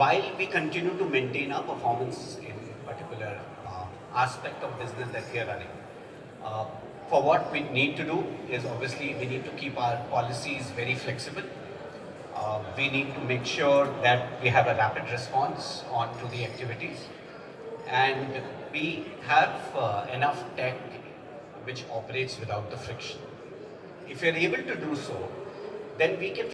While we continue to maintain our performance in particular aspect of business that we are running, uh, for what we need to do is obviously we need to keep our policies very flexible. We need to make sure that we have a rapid response on to the activities, and we have enough tech which operates without the friction. If we are able to do so, then we can,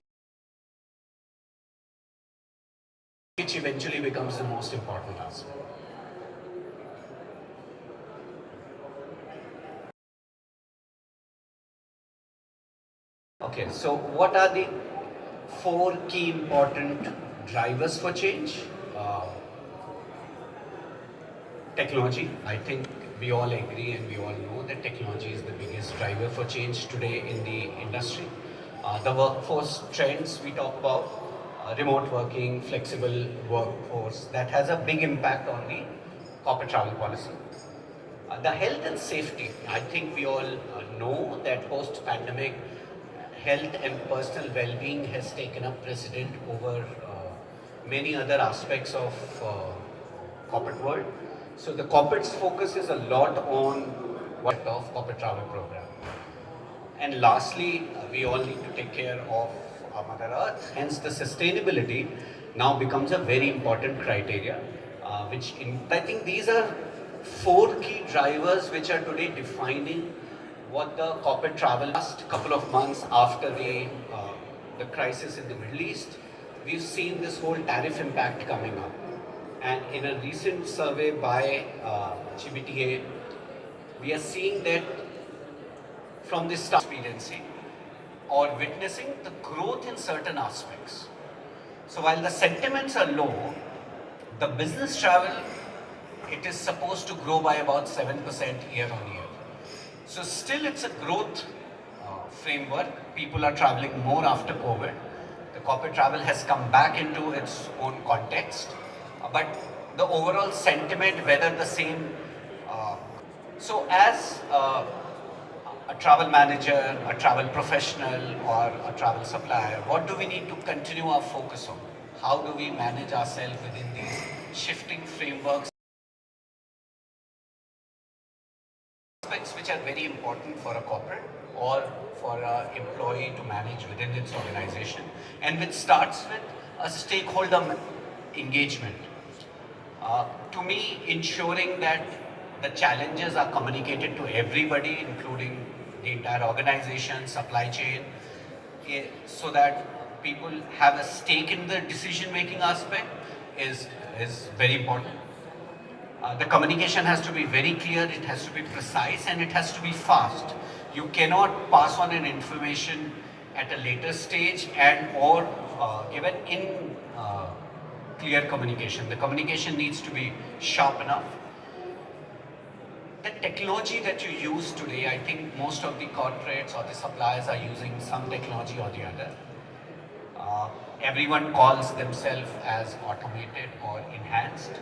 which eventually becomes the most important aspect. Okay, so what are the four key important drivers for change? Technology. I think we all agree and we all know that technology is the biggest driver for change today in the industry. The workforce trends we talk about, remote working, flexible workforce, that has a big impact on the corporate travel policy. The health and safety, I think we all know that post-pandemic, health and personal well-being has taken up precedent over many other aspects of corporate world. So the corporate's focus is a lot on what of corporate travel program. And lastly, we all need to take care of our Mother Earth. Hence, the sustainability now becomes a very important criteria. I think these are four key drivers which are today defining what the corporate travel. Last couple of months after the crisis in the Middle East, we've seen this whole tariff impact coming up. And in a recent survey by GBTA, we are seeing that from this experiencing or witnessing the growth in certain aspects. So while the sentiments are low, the business travel, it is supposed to grow by about 7% year on year. So still it's a growth framework. People are traveling more after COVID. The corporate travel has come back into its own context. But the overall sentiment, whether the same. So as a travel manager, a travel professional, or a travel supplier, what do we need to continue our focus on? How do we manage ourselves within these shifting frameworks? Aspects which are very important for a corporate or for an employee to manage within its organization, and which starts with a stakeholder engagement. To me, ensuring that the challenges are communicated to everybody, including the entire organization, supply chain, so that people have a stake in the decision-making aspect is very important. The communication has to be very clear, it has to be precise, and it has to be fast. You cannot pass on an information at a later stage and or given in clear communication. The communication needs to be sharp enough. The technology that you use today, I think most of the corporates or the suppliers are using some technology or the other. Everyone calls themselves as automated or enhanced.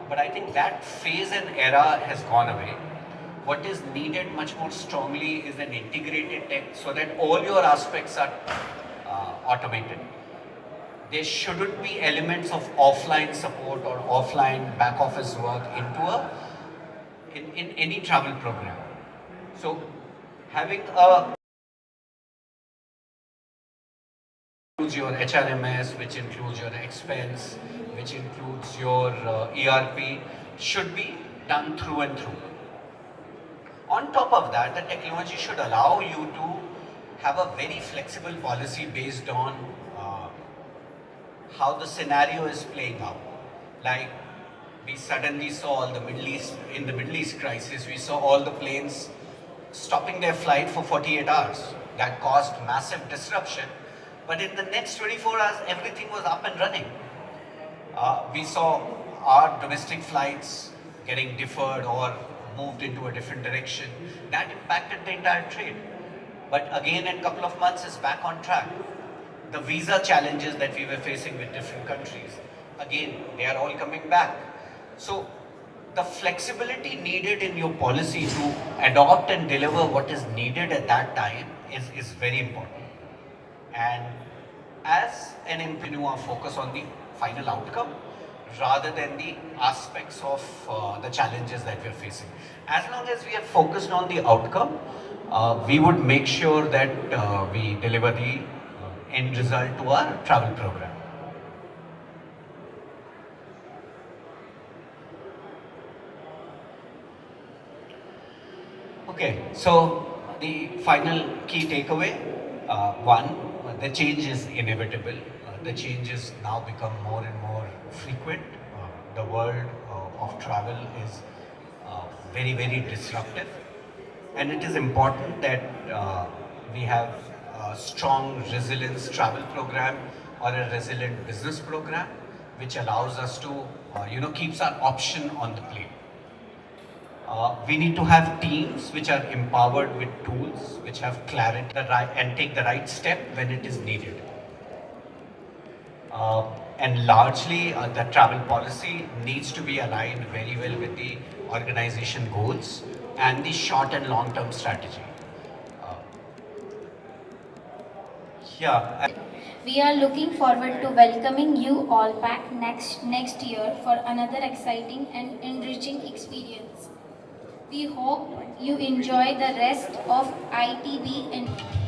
But I think that phase and era has gone away. What is needed much more strongly is an integrated tech so that all your aspects are automated. There shouldn't be elements of offline support or offline back office work in any travel program. So having a includes your HRMS, which includes your expense, which includes your ERP, should be done through and through. On top of that, the technology should allow you to have a very flexible policy based on how the scenario is playing out. Like we suddenly saw in the Middle East crisis, we saw all the planes stopping their flight for 48 hours. That caused massive disruption. But in the next 24 hours, everything was up and running. We saw our domestic flights getting deferred or moved into a different direction. That impacted the entire trade. But again, in a couple of months, it's back on track. The visa challenges that we were facing with different countries, again, they are all coming back. So the flexibility needed in your policy to adopt and deliver what is needed at that time is very important. And as an employee, our focus on the final outcome rather than the aspects of the challenges that we are facing. As long as we are focused on the outcome, we would make sure that we deliver the end result to our travel program. Okay, so the final key takeaway, one, the change is inevitable. The changes now become more and more frequent. The world of travel is very, very disruptive. And it is important that we have a strong resilience travel program or a resilient business program, which allows us to, keeps our option on the plate. We need to have teams which are empowered with tools, which have clarity and take the right step when it is needed. And largely, the travel policy needs to be aligned very well with the organization goals and the short and long-term strategy. Uh, yeah. We are looking forward to welcoming you all back next year for another exciting and enriching experience. We hope you enjoy the rest of ITB India.